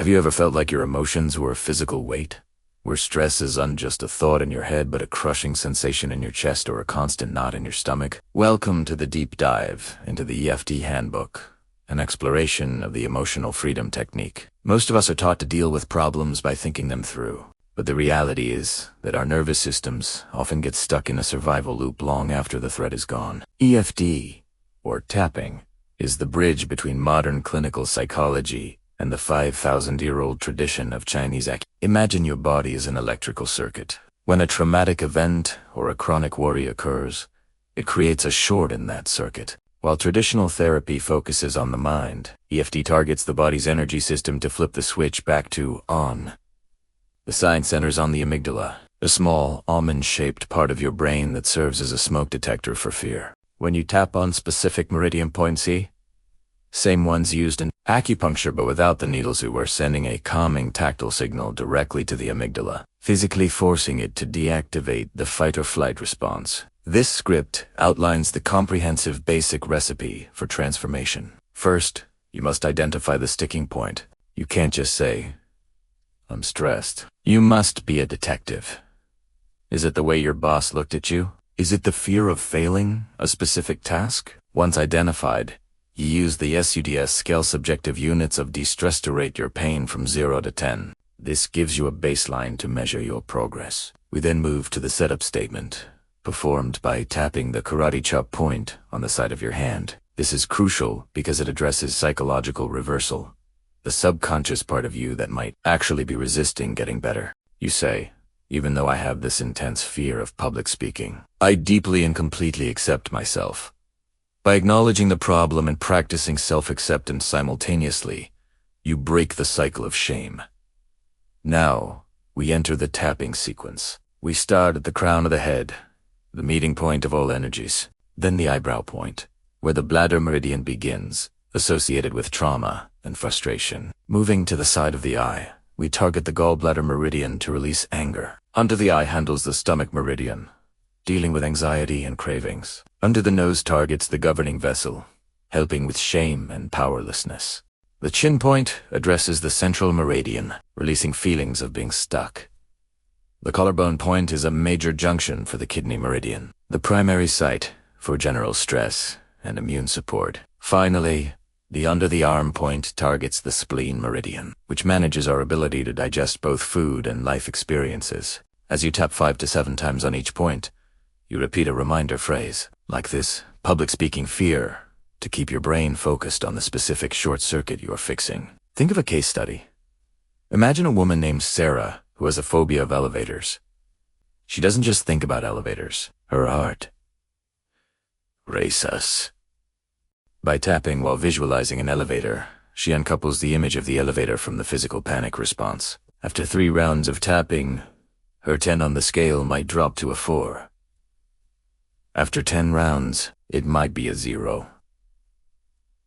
Have you ever felt like your emotions were a physical weight? Where stress isn't just a thought in your head, but a crushing sensation in your chest or a constant knot in your stomach? Welcome to the deep dive into the EFT handbook, an exploration of the emotional freedom technique. Most of us are taught to deal with problems by thinking them through. But the reality is that our nervous systems often get stuck in a survival loop long after the threat is gone. EFT, or tapping, is the bridge between modern clinical psychology and the 5,000-year-old tradition of Chinese acupuncture. Imagine your body as an electrical circuit. When a traumatic event or a chronic worry occurs, it creates a short in that circuit. While traditional therapy focuses on the mind, EFT targets the body's energy system to flip the switch back to on. The science centers on the amygdala, a small, almond-shaped part of your brain that serves as a smoke detector for fear. When you tap on specific meridian points, see? Same ones used in acupuncture but without the needles, who are sending a calming tactile signal directly to the amygdala, physically forcing it to deactivate the fight-or-flight response. This script outlines the comprehensive basic recipe for transformation. First, you must identify the sticking point. You can't just say, "I'm stressed." You must be a detective. Is it the way your boss looked at you? Is it the fear of failing a specific task? Once identified, you use the SUDS scale subjective units of distress to rate your pain from 0 to 10. This gives you a baseline to measure your progress. We then move to the setup statement, performed by tapping the karate chop point on the side of your hand. This is crucial because it addresses psychological reversal, the subconscious part of you that might actually be resisting getting better. You say, "Even though I have this intense fear of public speaking, I deeply and completely accept myself." By acknowledging the problem and practicing self-acceptance simultaneously, you break the cycle of shame. Now, we enter the tapping sequence. We start at the crown of the head, the meeting point of all energies, then the eyebrow point, where the bladder meridian begins, associated with trauma and frustration. Moving to the side of the eye, we target the gallbladder meridian to release anger. Under the eye handles the stomach meridian, dealing with anxiety and cravings. Under the nose targets the governing vessel, helping with shame and powerlessness. The chin point addresses the central meridian, releasing feelings of being stuck. The collarbone point is a major junction for the kidney meridian, the primary site for general stress and immune support. Finally, the under the arm point targets the spleen meridian, which manages our ability to digest both food and life experiences. As you tap 5 to 7 times on each point, you repeat a reminder phrase, like this public speaking fear, to keep your brain focused on the specific short circuit you are fixing. Think of a case study. Imagine a woman named Sarah who has a phobia of elevators. She doesn't just think about elevators. Her heart races. By tapping while visualizing an elevator, she uncouples the image of the elevator from the physical panic response. After 3 rounds of tapping, her 10 on the scale might drop to a 4. After 10 rounds, it might be a 0.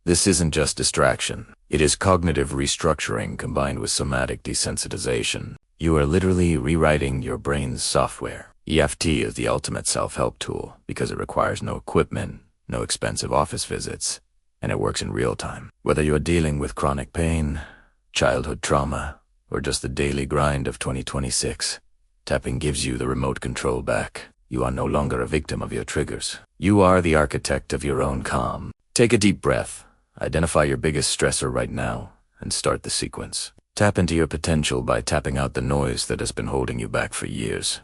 This isn't just distraction. It is cognitive restructuring combined with somatic desensitization. You are literally rewriting your brain's software. EFT is the ultimate self-help tool because it requires no equipment, no expensive office visits, and it works in real time. Whether you're dealing with chronic pain, childhood trauma, or just the daily grind of 2026, tapping gives you the remote control back. You are no longer a victim of your triggers. You are the architect of your own calm. Take a deep breath, identify your biggest stressor right now, and start the sequence. Tap into your potential by tapping out the noise that has been holding you back for years.